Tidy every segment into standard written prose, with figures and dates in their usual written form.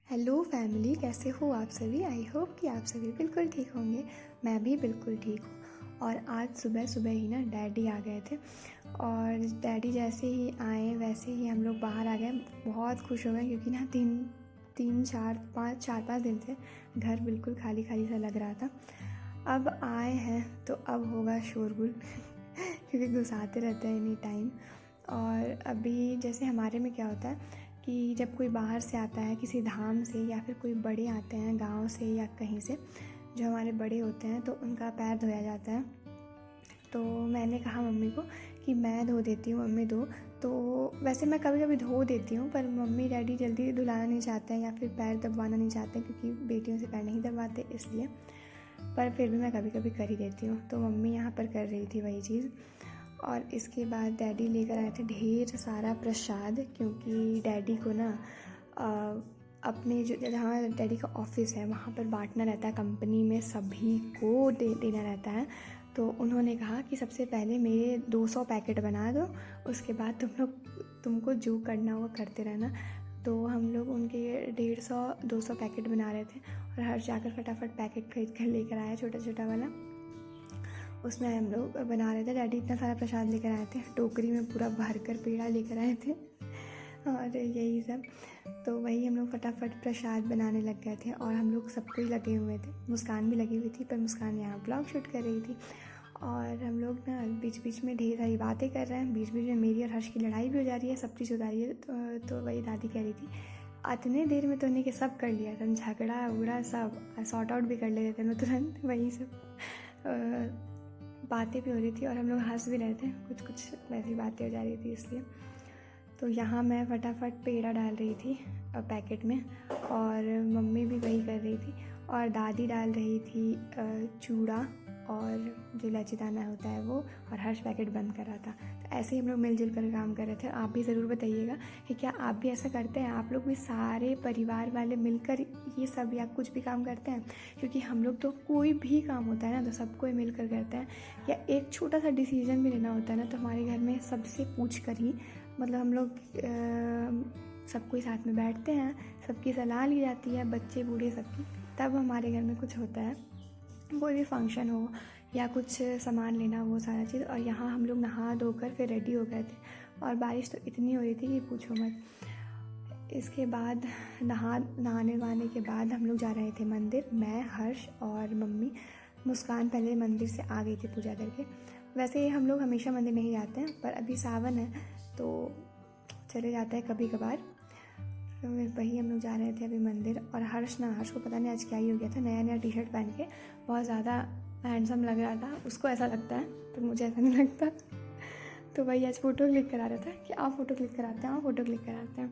Hello family, कैसे हो आप सभी। आई होप कि आप सभी बिल्कुल ठीक होंगे। मैं भी बिल्कुल ठीक हूँ। और आज सुबह सुबह ही ना डैडी आ गए थे, और डैडी जैसे ही आए वैसे ही हम लोग बाहर आ गए। बहुत खुश हो गए क्योंकि ना चार पाँच दिन से घर बिल्कुल खाली खाली सा लग रहा था। अब आए हैं तो अब होगा शोरगुल क्योंकि घुसाते रहते हैं एनी टाइम। और अभी जैसे हमारे में क्या होता है कि जब कोई बाहर से आता है किसी धाम से, या फिर कोई बड़े आते हैं गांव से या कहीं से, जो हमारे बड़े होते हैं, तो उनका पैर धोया जाता है। तो मैंने कहा मम्मी को कि मैं धो देती हूँ, मम्मी धो। तो वैसे मैं कभी कभी धो देती हूँ, पर मम्मी डैडी जल्दी धुलाना नहीं चाहते हैं या फिर पैर दबवाना नहीं चाहते, क्योंकि बेटियों से पैर नहीं दबवाते इसलिए। पर फिर भी मैं कभी कभी कर ही देती हूँ। तो मम्मी यहाँ पर कर रही थी वही चीज़। और इसके बाद डैडी लेकर आए थे ढेर सारा प्रसाद, क्योंकि डैडी को ना अपने जो जहाँ डैडी का ऑफिस है वहाँ पर बांटना रहता है, कंपनी में सभी को देना रहता है। तो उन्होंने कहा कि सबसे पहले मेरे 200 पैकेट बना दो, उसके बाद तुमको जो करना होगा करते रहना। तो हम लोग उनके 150-200 पैकेट बना रहे थे, और हर जाकर फटाफट पैकेट खरीद कर लेकर आया, छोटा छोटा वाला। उसमें हम लोग बना रहे थे। डैडी इतना सारा प्रसाद लेकर आए थे, टोकरी में पूरा भर कर पेड़ा लेकर आए थे और यही सब। तो वही हम लोग फटाफट प्रसाद बनाने लग गए थे, और हम लोग सबको ही लगे हुए थे। मुस्कान भी लगी हुई थी, पर मुस्कान यहाँ ब्लॉग शूट कर रही थी। और हम लोग ना बीच बीच में ढेर सारी बातें कर रहे हैं, बीच बीच में मेरी और हर्ष की लड़ाई भी हो जा रही है, सब चीज़ हो जा रही है। तो वही दादी कह रही थी इतने देर में तो उन्हें कि सब कर लिया था, झगड़ा उगड़ा सब सॉर्ट आउट भी कर ले रहे थे तुरंत। वही सब बातें भी हो रही थी, और हम लोग हंस भी रहे थे, कुछ कुछ वैसी बातें हो जा रही थी इसलिए। तो यहाँ मैं फटाफट पेड़ा डाल रही थी पैकेट में, और मम्मी भी वही कर रही थी, और दादी डाल रही थी चूड़ा और जो इलायची दाना होता है वो, और हर्ष पैकेट बंद कर रहा था। तो ऐसे ही हम लोग मिलजुल कर काम कर रहे थे। आप भी ज़रूर बताइएगा कि क्या आप भी ऐसा करते हैं, आप लोग भी सारे परिवार वाले मिलकर ये सब या कुछ भी काम करते हैं। क्योंकि हम लोग तो कोई भी काम होता है ना तो सबको ही मिलकर करते हैं, या एक छोटा सा डिसीजन भी लेना होता है ना तो हमारे घर में सबसे पूछ कर ही, मतलब हम लोग सबको ही साथ में बैठते हैं, सबकी सलाह ली जाती है, बच्चे बूढ़े सबकी, तब हमारे घर में कुछ होता है, कोई भी फंक्शन हो या कुछ सामान लेना, वो सारा चीज़। और यहाँ हम लोग नहा धोकर फिर रेडी हो गए थे, और बारिश तो इतनी हो रही थी कि पूछो मत। इसके बाद नहाने वहाने के बाद हम लोग जा रहे थे मंदिर, मैं, हर्ष और मम्मी। मुस्कान पहले मंदिर से आ गई थी पूजा करके। वैसे हम लोग हमेशा मंदिर नहीं जाते हैं, पर अभी सावन है तो चले जाते हैं कभी कभार। तो वही हम लोग जा रहे थे अभी मंदिर। और हर्ष को पता नहीं आज क्या ही हो गया था, नया नया टी शर्ट पहन के बहुत ज़्यादा हैंडसम लग रहा था। उसको ऐसा लगता है, पर मुझे ऐसा नहीं लगता। तो वही आज फ़ोटो क्लिक करा रहा था कि आप फ़ोटो क्लिक कराते हैं, आप फ़ोटो क्लिक कराते हैं।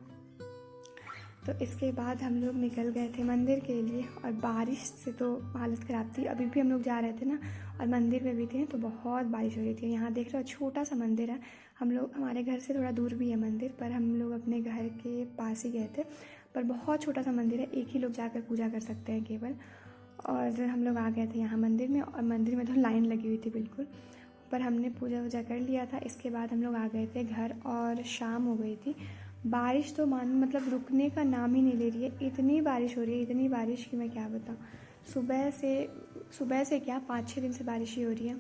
तो इसके बाद हम लोग निकल गए थे मंदिर के लिए, और बारिश से तो हालत ख़राब थी। अभी भी हम लोग जा रहे थे ना, और मंदिर में भी थे तो बहुत बारिश हो रही थी। यहाँ देख रहे हो छोटा सा मंदिर है, हमारे घर से थोड़ा दूर भी है मंदिर, पर हम लोग अपने घर के पास ही गए थे। पर बहुत छोटा सा मंदिर है, एक ही लोग जाकर पूजा कर सकते हैं केवल। और हम लोग आ गए थे यहाँ मंदिर में, और मंदिर में तो लाइन लगी हुई थी बिल्कुल, पर हमने पूजा वूजा कर लिया था। इसके बाद हम लोग आ गए थे घर, और शाम हो गई थी। बारिश तो मतलब रुकने का नाम ही नहीं ले रही है, इतनी बारिश हो रही है, इतनी बारिश कि मैं क्या बताऊँ। सुबह से क्या 5-6 दिन से बारिश ही हो रही है।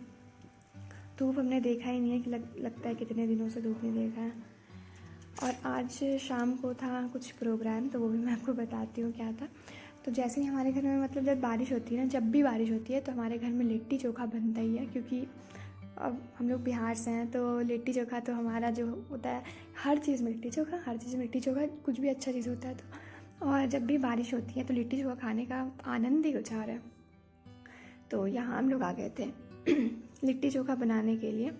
धूप हमने देखा ही नहीं है कि लगता है कितने दिनों से धूप नहीं देखा है। और आज शाम को था कुछ प्रोग्राम, तो वो भी मैं आपको बताती हूँ क्या था। तो जैसे ही हमारे घर में मतलब जब बारिश होती है ना, जब भी बारिश होती है तो हमारे घर में लिट्टी चोखा बनता ही है, क्योंकि अब हम लोग बिहार से हैं तो लिट्टी चोखा तो हमारा जो होता है, हर चीज़ में लिट्टी चोखा, हर चीज़ में लिट्टी चोखा, कुछ भी अच्छा चीज़ होता है तो। और जब भी बारिश होती है तो लिट्टी चोखा खाने का आनंद ही कुछ और है। तो यहाँ हम लोग आ गए थे लिट्टी चोखा बनाने के लिए।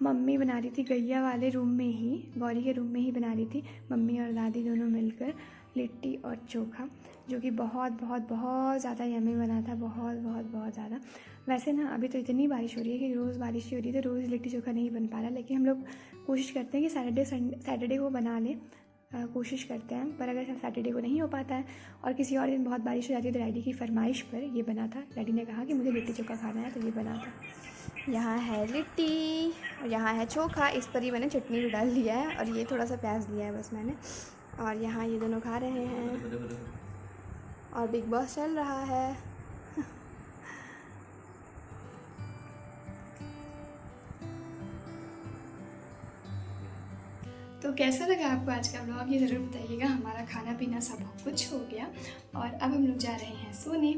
मम्मी बना रही थी गैया वाले रूम में ही, गौरी के रूम में ही बना रही थी, मम्मी और दादी दोनों मिलकर लिट्टी और चोखा, जो कि बहुत बहुत बहुत ज़्यादा यम्मी बना था, बहुत बहुत बहुत ज़्यादा। वैसे ना अभी तो इतनी बारिश हो रही है कि रोज़ बारिश ही हो रही है, तो रोज़ लिट्टी चोखा नहीं बन पा रहा, लेकिन हम लोग कोशिश करते हैं कि सैटरडे को बना लें कोशिश करते हैं। पर अगर सैटरडे को नहीं हो पाता है और किसी और दिन बहुत बारिश हो जाती है तो डैडी की फरमाइश पर ये बना था। डैडी ने कहा कि मुझे लिट्टी चोखा खाना है, तो ये बना था। यहाँ है लिट्टी और यहाँ है चोखा। इस पर ही मैंने चटनी भी डाल दिया है और ये थोड़ा सा प्याज दिया है बस मैंने। और यहाँ ये दोनों खा रहे हैं और बिग बॉस चल रहा है। तो कैसा लगा आपको आज का ब्लॉग, ये ज़रूर बताइएगा। हमारा खाना पीना सब कुछ हो गया और अब हम लोग जा रहे हैं सोने।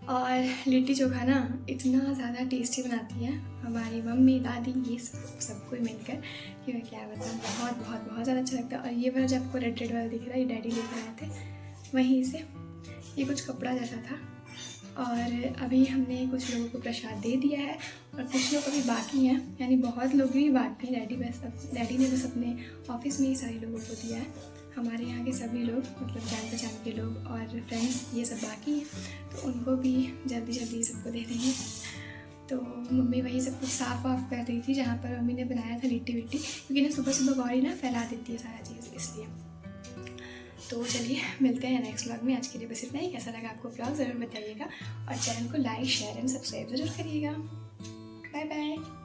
और लिट्टी चोखा ना इतना ज़्यादा टेस्टी बनाती है हमारी मम्मी, दादी, ये सब कोई मिलकर कि मैं क्या बताऊँ, बहुत बहुत बहुत ज़्यादा अच्छा लगता है। और ये वाला जो आपको रेड रेड वाला दिख रहा है, ये डैडी लेकर आए थे वहीं से। ये कुछ कपड़ा जैसा था और अभी हमने कुछ लोगों को प्रसाद दे दिया है और कुछ लोग अभी बाकी हैं, यानी बहुत लोग ही बाकी हैं। डैडी ने बस अपने ऑफिस में ही सारे लोगों को दिया है। हमारे यहाँ के सभी लोग, मतलब जान पहचान के लोग और फ्रेंड्स, ये सब बाकी हैं, तो उनको भी जल्दी जल्दी सबको दे देंगे। तो मम्मी वही सब कुछ साफ़ वाफ कर रही थी जहाँ पर मम्मी ने बनाया था लिट्टी विट्टी, क्योंकि ना सुबह सुबह गौरी ना फैला देती है सारा चीज़, इसलिए। तो चलिए मिलते हैं नेक्स्ट व्लॉग में। आज के लिए बस इतना ही। कैसा लगा आपको व्लॉग ज़रूर बताइएगा और चैनल को लाइक, शेयर एंड सब्सक्राइब ज़रूर करिएगा। Bye bye.